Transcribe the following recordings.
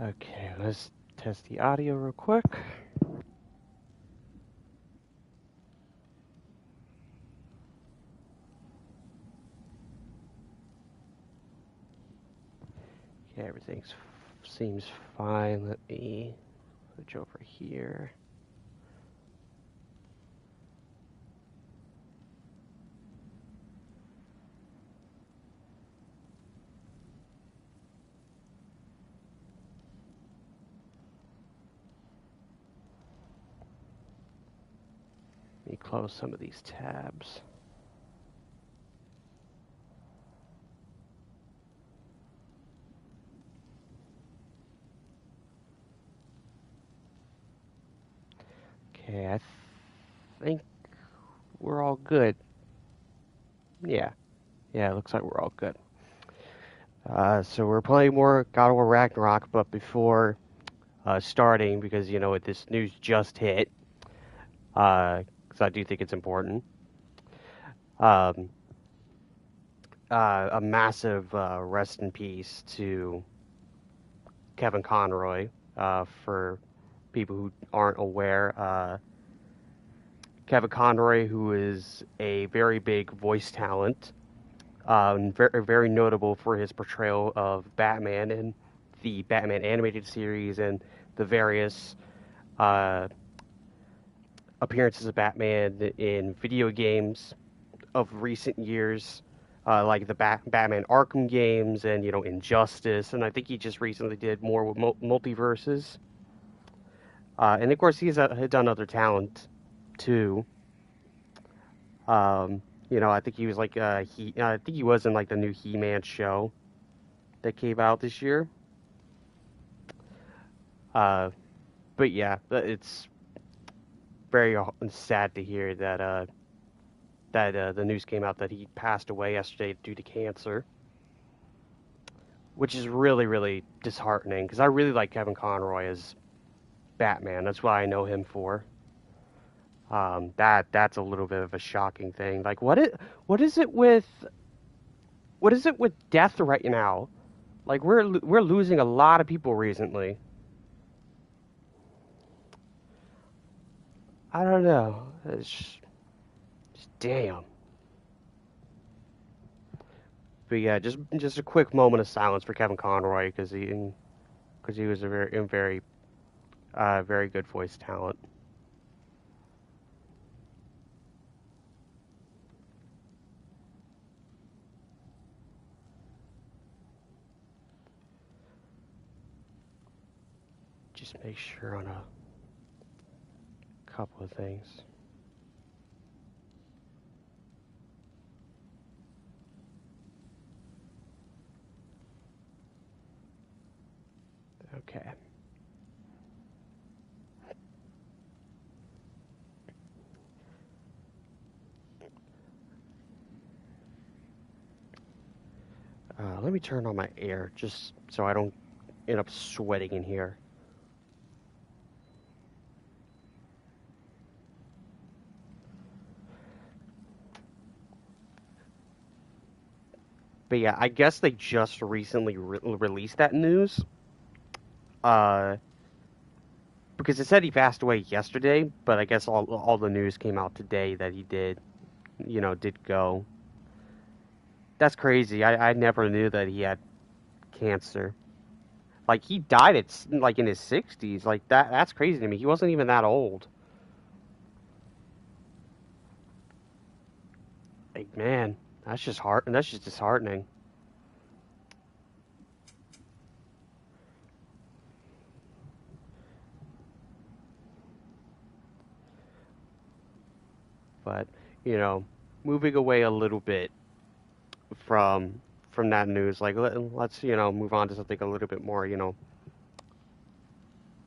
Okay, let's test the audio real quick. Okay, everything seems fine. Let me switch over here. Let me close some of these tabs. Okay, I think we're all good. Yeah, it looks like we're all good. So we're playing more God of War Ragnarok, but before starting, because this news just hit, because I do think it's important. Um, a massive rest in peace to Kevin Conroy. For people who aren't aware, Kevin Conroy, who is a very big voice talent, very, very notable for his portrayal of Batman in the Batman animated series and the various appearances of Batman in video games of recent years, like the Batman Arkham games and Injustice, and I think he just recently did more with multiverses. And of course, he's done other talent too. I think he was like I think he was in like the new He-Man show that came out this year. But yeah, it's very sad to hear that the news came out that he passed away yesterday due to cancer, which is really, really disheartening because I really like Kevin Conroy as Batman. That's what I know him for. That's a little bit of a shocking thing. Like, what is it with death right now? Like, we're losing a lot of people recently. I don't know. It's just damn. But yeah, just a quick moment of silence for Kevin Conroy because he was a very good voice talent. Just make sure on a couple of things. Okay. Let me turn on my air just so I don't end up sweating in here. But yeah, I guess they just recently released that news. Because it said he passed away yesterday, but I guess all the news came out today that he did go. That's crazy. I never knew that he had cancer. Like he died at like in his 60s. Like that's crazy to me. He wasn't even that old. Like man, that's just disheartening. But, moving away a little bit from that news, like let's move on to something a little bit more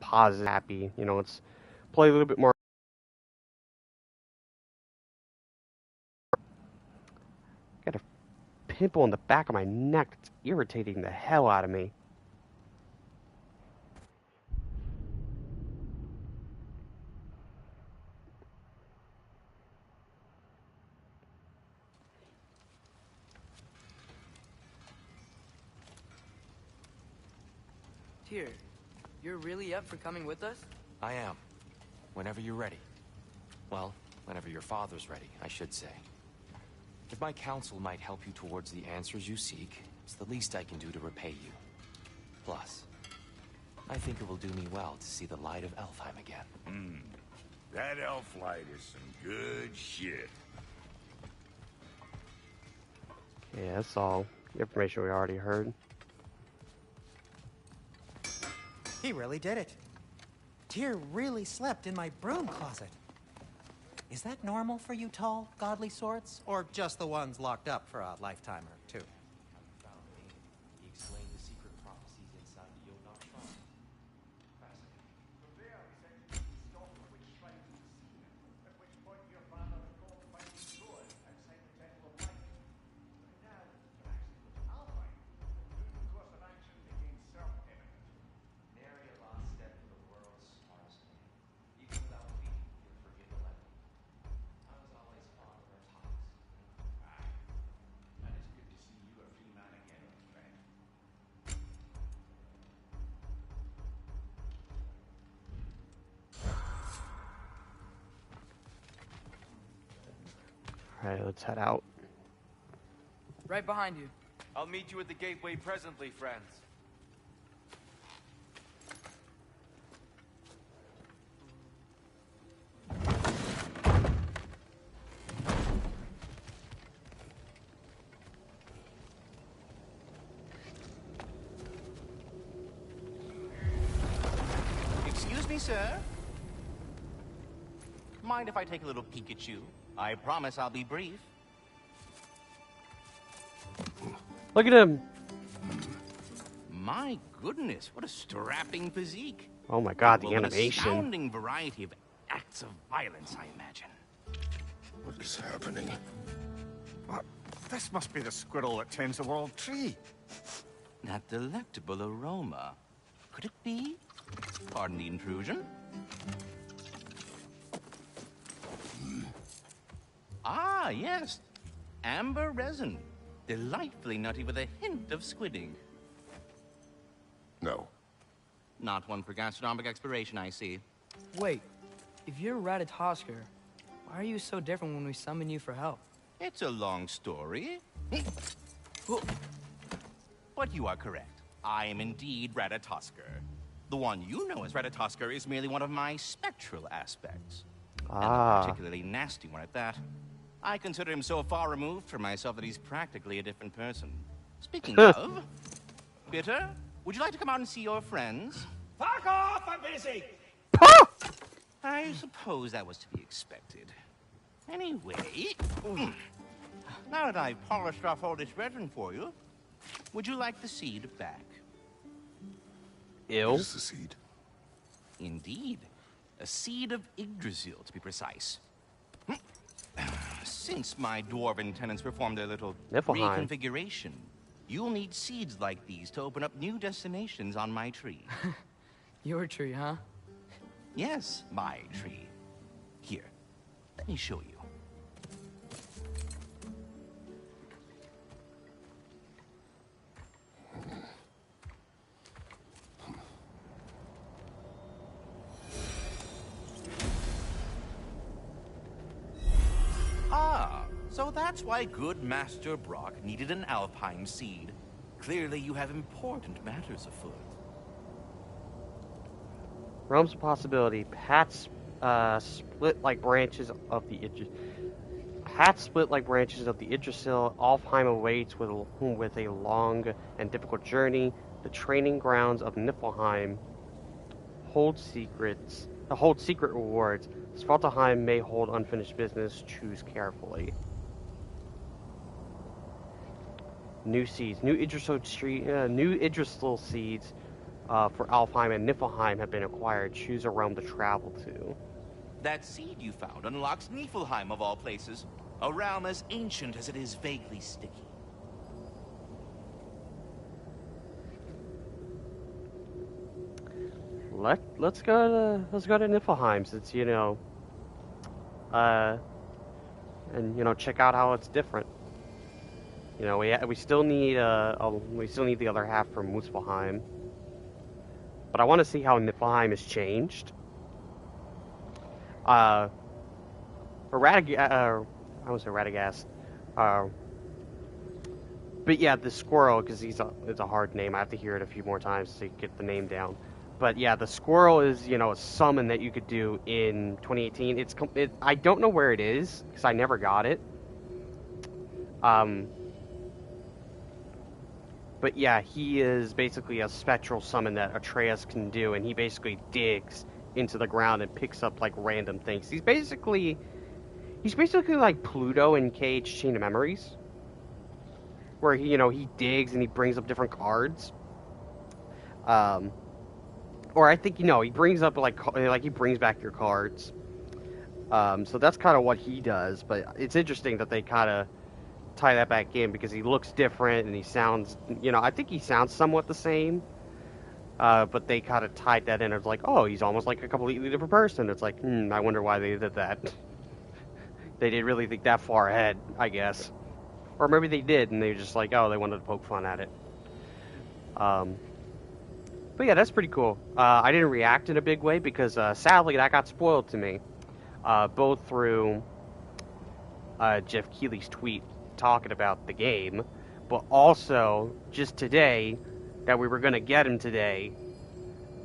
positive, happy. Let's play a little bit more. Got a pimple in the back of my neck that's irritating the hell out of me. Here, You're really up for coming with us? I am. Whenever you're ready. Well, whenever your father's ready, I should say. If my counsel might help you towards the answers you seek, it's the least I can do to repay you. Plus, I think it will do me well to see the light of Elfheim again. That elf light is some good shit. Yeah, that's all information we already heard. He really did it. Tyr really slept in my broom closet. Is that normal for you tall, godly sorts? Or just the ones locked up for a lifetime or two? He explained the secret prophecies inside the Yodok shrine. Fascinating. From there, we sent you to the stop of which shrine to the sea, at which point your father recalled finding sword outside the Temple of Light. But now, you're actually with Alpine. The course of action became self-evident. Nary a lost step for the world's smartest man. Even without me, you'll forgive the legend. I was always fond of her talks. And it's good to see you a free man again, old friend. Alright, let's head out. Right behind you. I'll meet you at the gateway presently, friends. Excuse me, sir. Mind if I take a little peek at you? I promise I'll be brief. Look at him! My goodness, what a strapping physique. Oh my god, the Well, an animation. astounding variety of acts of violence, I imagine. What is happening? This must be the squirrel that tends the world tree. That delectable aroma. Could it be? Pardon the intrusion. Ah, yes. Amber resin. Delightfully nutty with a hint of squidding. No. Not one for gastronomic exploration, I see. Wait, if you're Ratatoskr, why are you so different when we summon you for help? It's a long story. But you are correct. I am indeed Ratatoskr. The one you know as Ratatoskr is merely one of my spectral aspects. And a particularly nasty one at that. I consider him so far removed from myself that he's practically a different person. Speaking of, Bitter, would you like to come out and see your friends? Fuck off! I'm busy! I suppose that was to be expected. Anyway, now that I've polished off all this resin for you, would you like the seed back? Ew. What is the seed? Indeed. A seed of Yggdrasil, to be precise. Since my dwarven tenants performed their little Niflheim. reconfiguration, you'll need seeds like these to open up new destinations on my tree. Your tree, huh? Yes, my tree. Here, let me show you. Ah, so that's why good Master Brock needed an Alpine seed. Clearly you have important matters afoot. Realms of possibility. Paths split like branches of the Yggdrasil. Alfheim awaits with a long and difficult journey. The training grounds of Niflheim hold secret rewards. Svartalfheim may hold unfinished business. Choose carefully. New seeds. New Yggdrasil seeds for Alfheim and Niflheim have been acquired. Choose a realm to travel to. That seed you found unlocks Niflheim of all places, a realm as ancient as it is vaguely sticky. Let's go to Niflheim, since and check out how it's different. We still need the other half from Muspelheim. but I want to see how Niflheim has changed. I want to say Radagast. But yeah, the squirrel, because it's a hard name. I have to hear it a few more times to get the name down. But yeah, the squirrel is, a summon that you could do in 2018. I don't know where it is, because I never got it. But yeah, he is basically a spectral summon that Atreus can do, and he basically digs into the ground and picks up, like, random things. He's basically like Pluto in Cage Chain of Memories, where he digs and he brings up different cards. Or I think he brings up like he brings back your cards. So that's kind of what he does. But it's interesting that they kind of tie that back in because he looks different and he sounds, I think he sounds somewhat the same. But they kind of tied that in. It's like, oh, he's almost like a completely different person. It's like, I wonder why they did that. They didn't really think that far ahead, I guess. Or maybe they did, and they were just like, oh, they wanted to poke fun at it. But yeah, that's pretty cool. I didn't react in a big way because, sadly, that got spoiled to me. Both through Jeff Keighley's tweet talking about the game, but also just today, that we were going to get him today,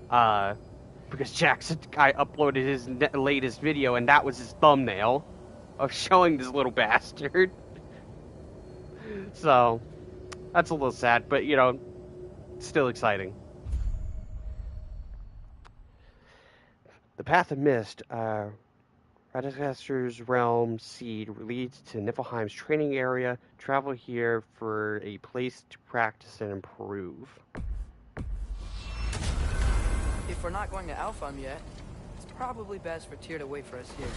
because Jackson guy uploaded his latest video, and that was his thumbnail of showing this little bastard. So, that's a little sad, but, still exciting. The Path of Mist, Radagast's realm seed leads to Niflheim's training area. Travel here for a place to practice and improve. If we're not going to Alfheim yet, it's probably best for Tyr to wait for us here.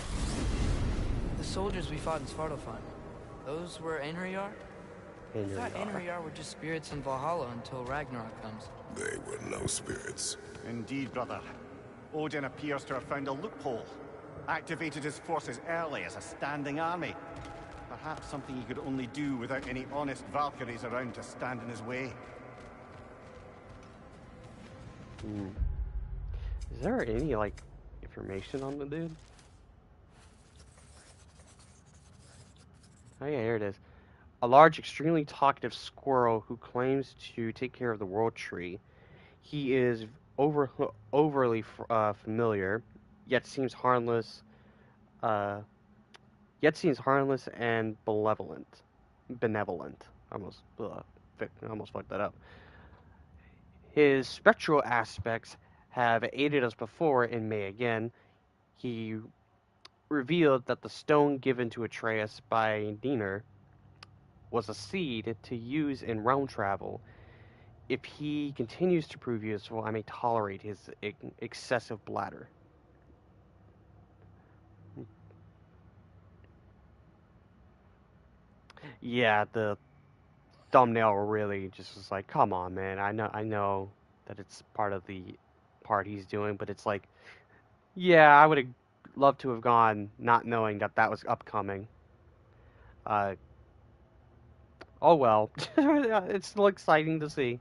The soldiers we fought in Svartalfheim, those were Einherjar? I thought Einherjar were just spirits in Valhalla until Ragnarok comes. They were no spirits. Indeed, brother. Odin appears to have found a loophole. Activated his forces early as a standing army. Perhaps something he could only do without any honest Valkyries around to stand in his way. Is there any, information on the dude? Oh yeah, here it is. A large, extremely talkative squirrel who claims to take care of the world tree. He is overly familiar, yet seems harmless. And benevolent. Almost fucked that up. His spectral aspects have aided us before and may again. He revealed that the stone given to Atreus by Diner was a seed to use in realm travel. If he continues to prove useful, I may tolerate his excessive bladder. Yeah, the thumbnail really just was like, come on, man. I know that it's part of the part he's doing, but it's like, yeah, I would have loved to have gone not knowing that was upcoming. Oh well. It's still exciting to see.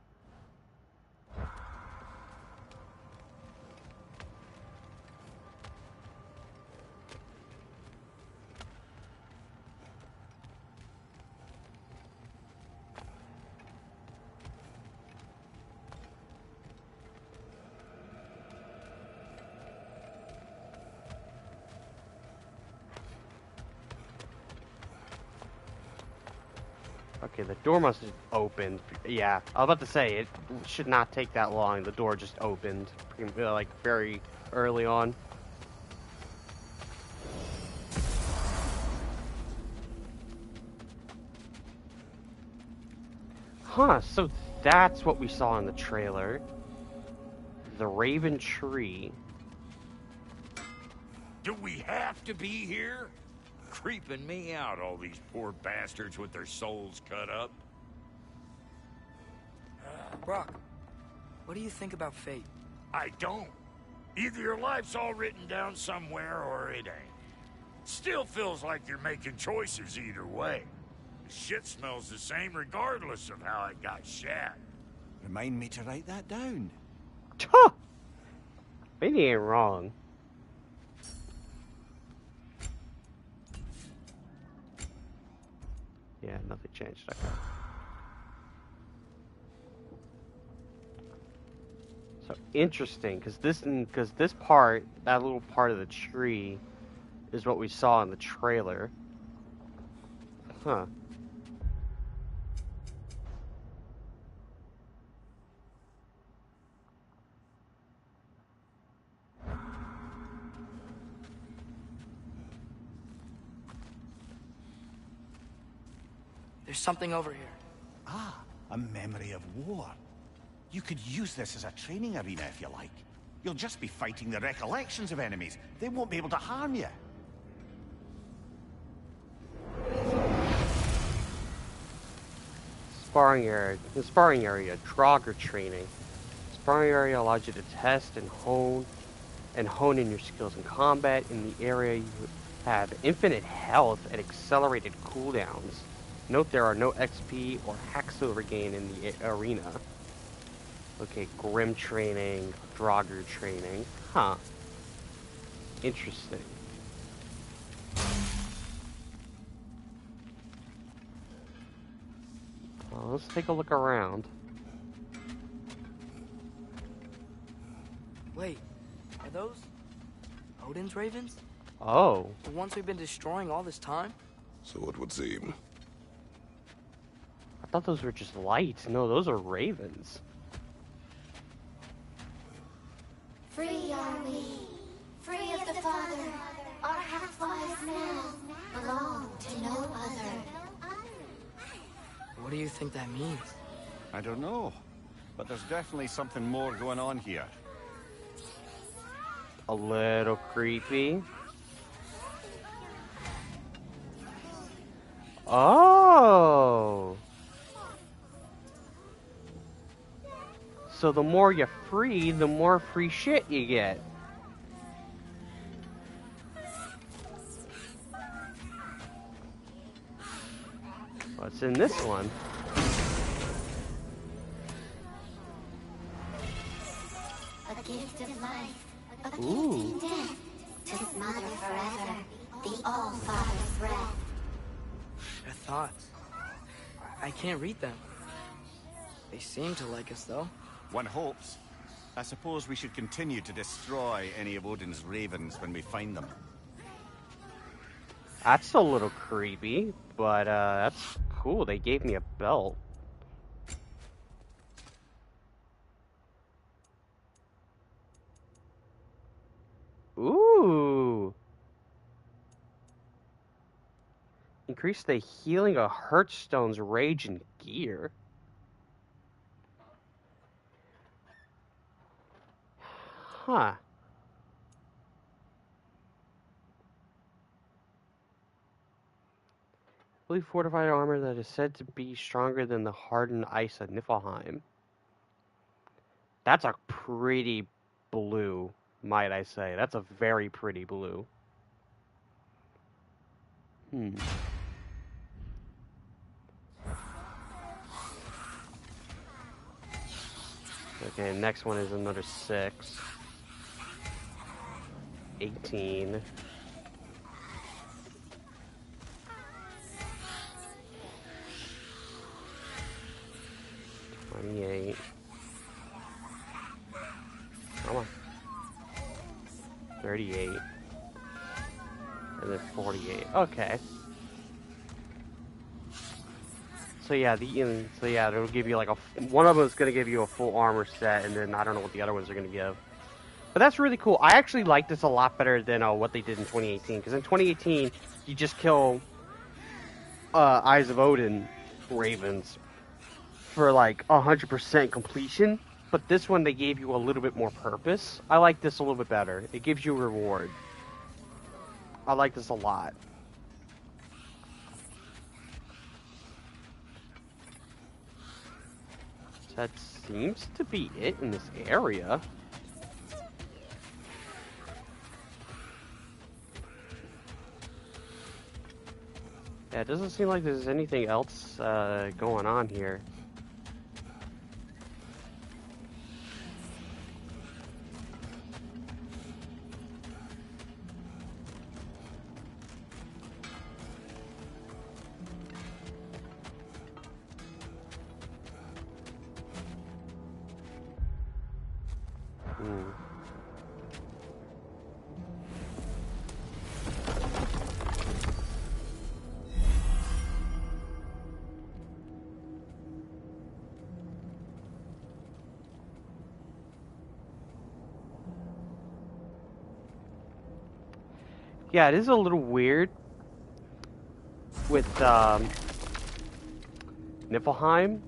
Okay, the door must have opened. Yeah, I was about to say, it should not take that long. The door just opened, very early on. Huh, so that's what we saw in the trailer. The Raven Tree. Do we have to be here? Creeping me out, all these poor bastards with their souls cut up. Brock, what do you think about fate? I don't. Either your life's all written down somewhere or it ain't. Still feels like you're making choices either way. The shit smells the same regardless of how it got shat. Remind me to write that down. Huh! Maybe he ain't wrong. Yeah, nothing changed. Okay. So interesting, because this part, that little part of the tree, is what we saw in the trailer. Huh. There's something over here. Ah, a memory of war. You could use this as a training arena if you like. You'll just be fighting the recollections of enemies. They won't be able to harm you. Sparring area. The sparring area. Draugr training. Sparring area allows you to test and hone in your skills in combat. In the area, you have infinite health and accelerated cooldowns. Note there are no XP or hack silver gain in the arena. Okay, Grim training, Draugr training. Huh. Interesting. Well, let's take a look around. Wait, are those Odin's ravens? Oh. The ones we've been destroying all this time? So it would seem. I thought those were just lights. No, those are ravens. Free are we, free of the Father. Our half-lives now belong to no other. What do you think that means? I don't know, but there's definitely something more going on here. A little creepy. Oh. So the more you free, the more free shit you get. What's in this one? A gift of life, a gift Ooh. in death, to his mother forever, the All-Father's breath. Their thoughts. I can't read them. They seem to like us, though. One hopes. I suppose we should continue to destroy any of Odin's ravens when we find them. That's a little creepy, but that's cool. They gave me a belt. Ooh. Increase the healing of Hearthstone's rage and gear. Huh. Fully fortified armor that is said to be stronger than the hardened ice of Niflheim. That's a pretty blue, might I say. That's a very pretty blue. Okay, next one is another 6. 18. $28. Come on. 38. And then 48. Okay. So yeah, it'll give you like one of them is gonna give you a full armor set, and then I don't know what the other ones are gonna give. But that's really cool. I actually like this a lot better than what they did in 2018. Because in 2018, you just kill Eyes of Odin ravens for like 100% completion. But this one, they gave you a little bit more purpose. I like this a little bit better. It gives you a reward. I like this a lot. That seems to be it in this area. Yeah, it doesn't seem like there's anything else going on here. Mm. Yeah, it is a little weird with Niflheim,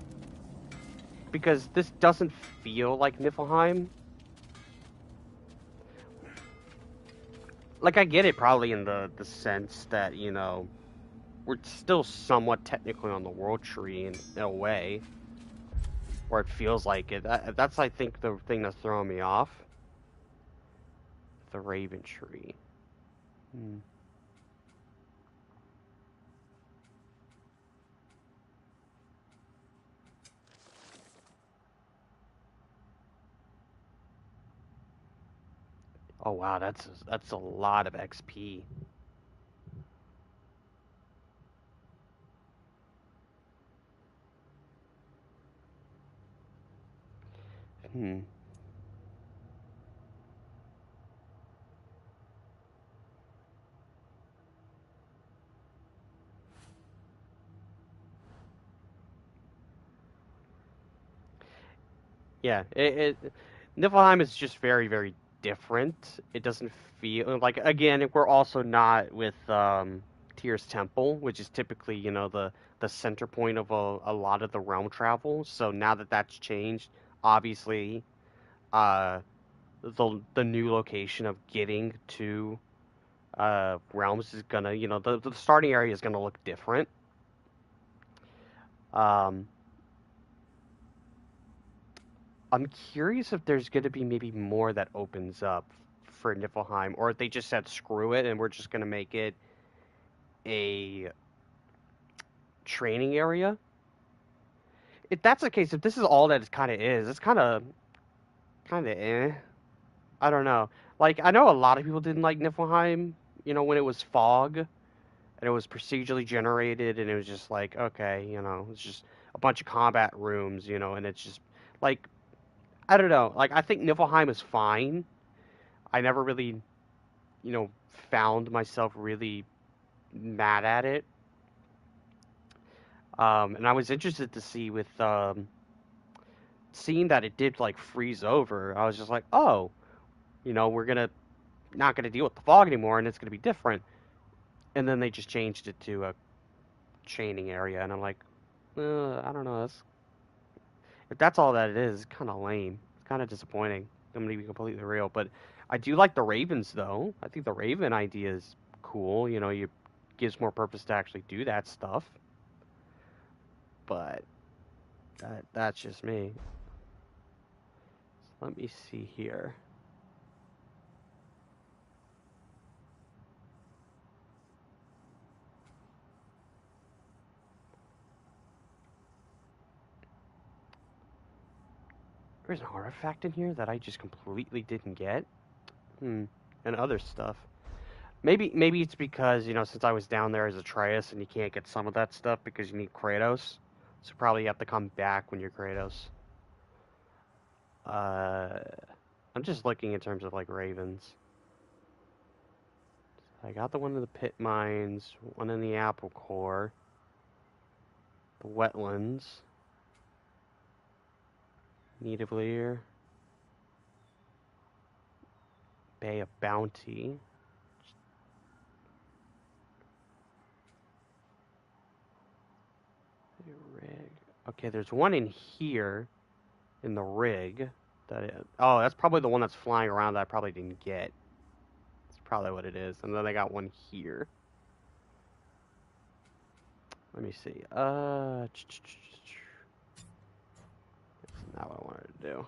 because this doesn't feel like Niflheim. Like, I get it probably in the sense that, you know, we're still somewhat technically on the world tree in a way, or it feels like it. That's, I think, the thing that's throwing me off. The Raven Tree. Hmm. Oh wow, that's a lot of XP. Hmm. Yeah, Niflheim is just very, very different. It doesn't feel like, again, we're also not with Tyr's Temple, which is typically, you know, the center point of a lot of the realm travel. So now that that's changed, obviously, the new location of getting to realms is gonna, you know, the starting area is gonna look different. Um, I'm curious if there's going to be maybe more that opens up for Niflheim, or if they just said screw it and we're just going to make it a training area. If that's the case, if this is all that it kind of is, it's kind of eh. I don't know. Like, I know a lot of people didn't like Niflheim, you know, when it was fog and it was procedurally generated and it was just like, okay, you know, it's just a bunch of combat rooms, you know, and it's just like, I don't know. Like, I think Niflheim is fine. I never really, you know, found myself really mad at it. And I was interested to see with seeing that it did like freeze over. I was just like, oh, you know, we're gonna not gonna deal with the fog anymore, and it's gonna be different. And then they just changed it to a chaining area, and I'm like, I don't know. If that's all that it is, it's kind of lame. It's kind of disappointing. I'm gonna be completely real, but I do like the Ravens though. I think the Raven idea is cool. You know, you gives more purpose to actually do that stuff. But that's just me. So let me see here. There's an artifact in here that I just completely didn't get. And other stuff. Maybe it's because, you know, since I was down there as Atreus and you can't get some of that stuff because you need Kratos. So probably you have to come back when you're Kratos. I'm just looking in terms of like ravens. I got the one in the pit mines, one in the apple core, the wetlands, Nidavellir, Bay of Bounty. Rig. Okay, there's one in here in the rig. Oh, that's probably the one that's flying around that I probably didn't get. That's probably what it is. And then I got one here. Let me see. That's not what I wanted to do.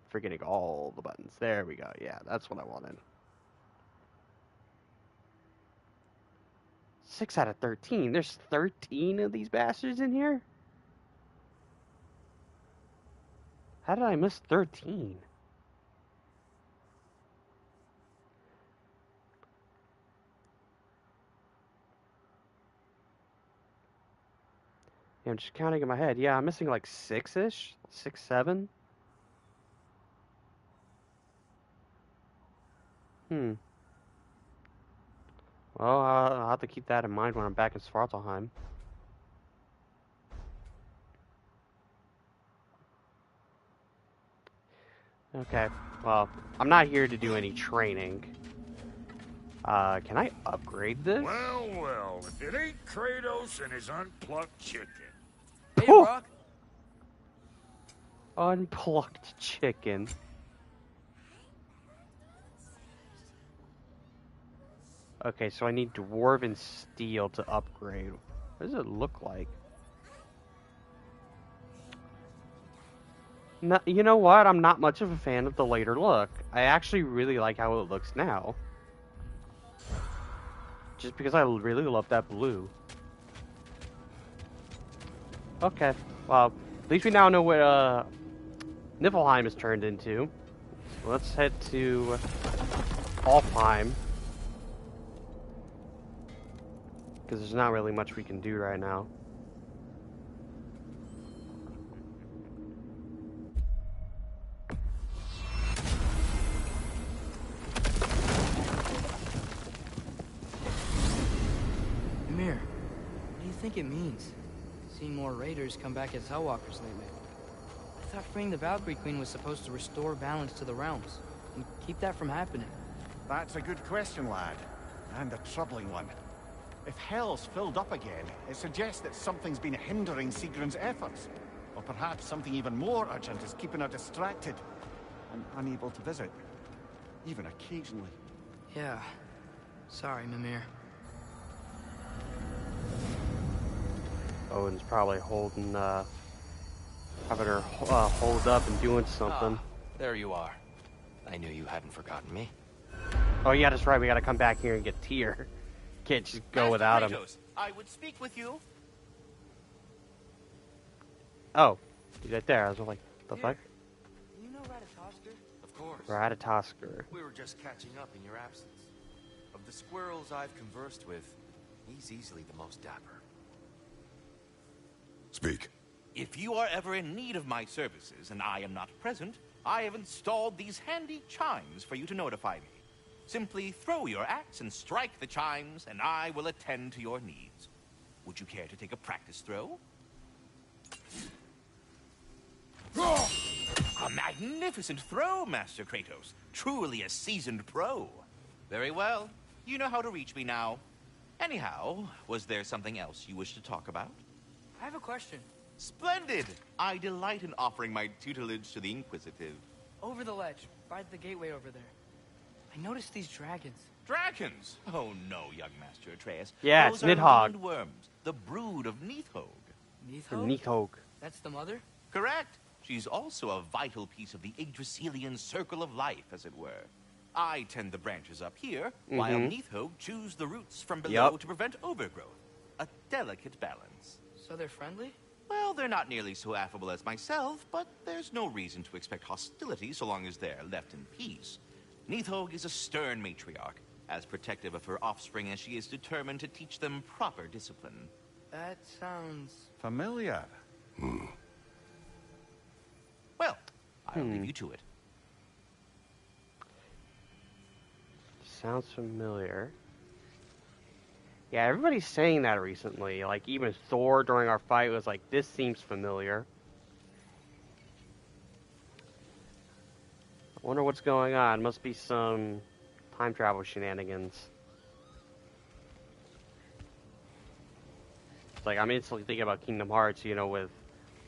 Forgetting all the buttons. There we go. Yeah, that's what I wanted. 6 out of 13. There's 13 of these bastards in here? How did I miss 13? Yeah, I'm just counting in my head. Yeah, I'm missing like 6-ish? 6, 7? Hmm. Well, I'll have to keep that in mind when I'm back in Svartalheim. Okay, well, I'm not here to do any training. Can I upgrade this? Well, well, if it ain't Kratos and his unplucked chicken. Hey, Brock. Unplucked chicken. Okay, so I need dwarven steel to upgrade. What does it look like? No, you know what? I'm not much of a fan of the later look. I actually really like how it looks now. Just because I really love that blue. Okay, well, at least we now know what Niflheim is turned into. So let's head to Alfheim. Because there's not really much we can do right now. Ymir, what do you think it means? Seeing more raiders come back as Hellwalkers lately. I thought freeing the Valkyrie Queen was supposed to restore balance to the realms, and keep that from happening. That's a good question, lad. And a troubling one. If Hell's filled up again, it suggests that something's been hindering Sigrun's efforts. Or perhaps something even more urgent is keeping her distracted and unable to visit. Even occasionally. Yeah. Sorry, Mimir. Odin's probably holding, having her hold up and doing something. There you are. I knew you hadn't forgotten me. Oh yeah, that's right. We gotta come back here and get Tyr. Can't just go Master without him. Kratos, I would speak with you. Oh, he's right there. I was like, the fuck? You know Ratatoskr? Of course. Ratatoskr. We were just catching up in your absence. Of the squirrels I've conversed with, he's easily the most dapper. Speak. If you are ever in need of my services and I am not present, I have installed these handy chimes for you to notify me. Simply throw your axe and strike the chimes, and I will attend to your needs. Would you care to take a practice throw? A magnificent throw, Master Kratos. Truly a seasoned pro. Very well. You know how to reach me now. Anyhow, was there something else you wish to talk about? I have a question. Splendid! I delight in offering my tutelage to the inquisitive. Over the ledge, by the gateway over there. I noticed these dragons. Dragons? Oh no, young Master Atreus. Yeah, Those it's are Nidhogg. winged worms, the brood of Nidhogg. Nidhogg. That's the mother? Correct. She's also a vital piece of the Yggdrasilian circle of life, as it were. I tend the branches up here, while Nidhogg chews the roots from below to prevent overgrowth. A delicate balance. So they're friendly? Well, they're not nearly so affable as myself, but there's no reason to expect hostility so long as they're left in peace. Nidhogg is a stern matriarch, as protective of her offspring as she is determined to teach them proper discipline. That sounds... familiar. Well, I'll leave you to it. Sounds familiar. Yeah, everybody's saying that recently. Like, even Thor during our fight was like, this seems familiar. I wonder what's going on. Must be some time travel shenanigans. Like, I'm instantly thinking about Kingdom Hearts, you know, with,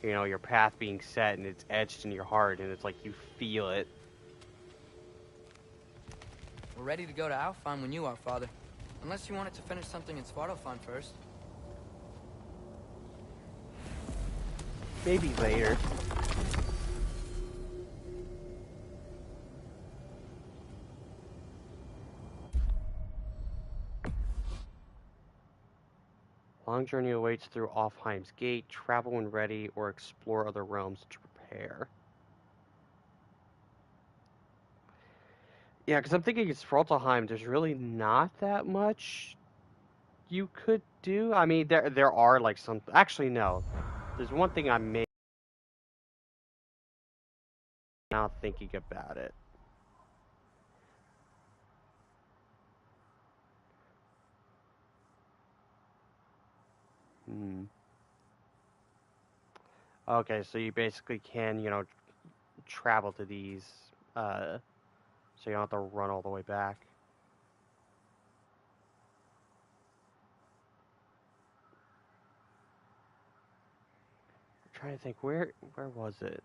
you know, your path being set and it's etched in your heart and it's like you feel it. We're ready to go to Alfheim when you are, Father. Unless you wanted to finish something in Svartalfheim first. Maybe later. Long journey awaits through Alfheim's gate. Travel when ready, or explore other realms to prepare. Yeah, because I'm thinking it's Svartalfheim. There's really not that much you could do. I mean, there are like some. Actually, no. There's one thing I may now thinking about it. Okay, so you basically can, you know, travel to these, so you don't have to run all the way back. I'm trying to think, where was it?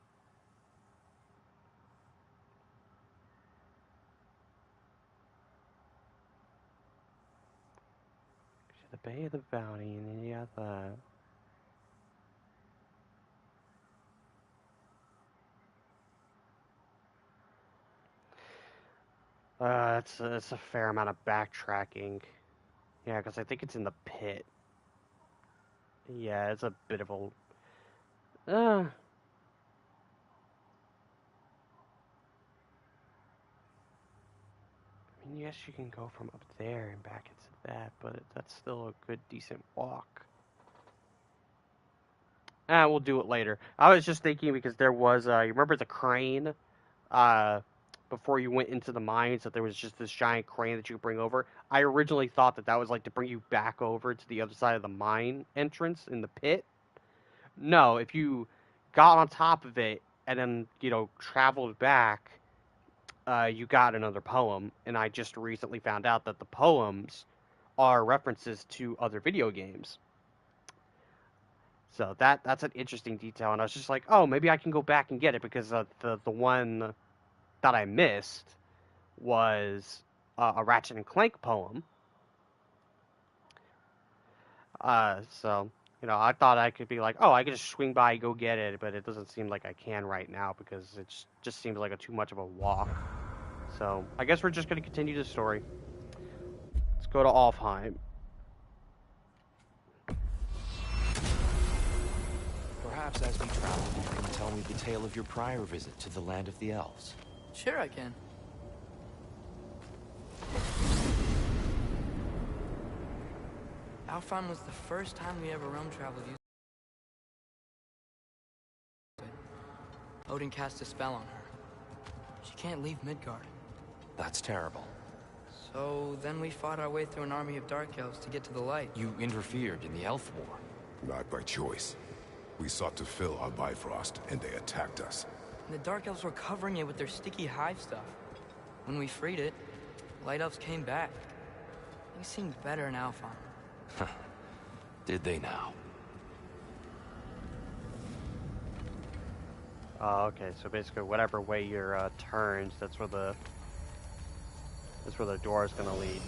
The Bay of the Bounty, and then you have that. It's a fair amount of backtracking. Yeah, because I think it's in the pit. Yeah, it's a bit of a... I mean, yes, you can go from up there and back into that, but that's still a good, decent walk. We'll do it later. I was just thinking because there was, you remember the crane? Before you went into the mines, that there was just this giant crane that you could bring over. I originally thought that was like to bring you back over to the other side of the mine entrance in the pit. No, if you got on top of it and then, you know, traveled back, you got another poem. And I just recently found out that the poems are references to other video games. So that's an interesting detail. And I was just like, oh, maybe I can go back and get it, because the one that I missed was a Ratchet and Clank poem. So, you know, I thought I could be like, oh, I could just swing by, go get it, but it doesn't seem like I can right now, because it just seems like too much of a walk. So, I guess we're just going to continue the story. Let's go to Alfheim. Perhaps as we travel, you can tell me the tale of your prior visit to the land of the elves. Sure I can. Alfheim was the first time we ever realm traveled using Odin cast a spell on her. She can't leave Midgard. That's terrible. So then we fought our way through an army of dark elves to get to the light. You interfered in the elf war. Not by choice. We sought to fill our Bifrost, and they attacked us. And the dark elves were covering it with their sticky hive stuff. When we freed it, light elves came back. They seemed better in Alfheim. Did they now? Okay, so basically whatever way your turns, that's where the door is going to lead.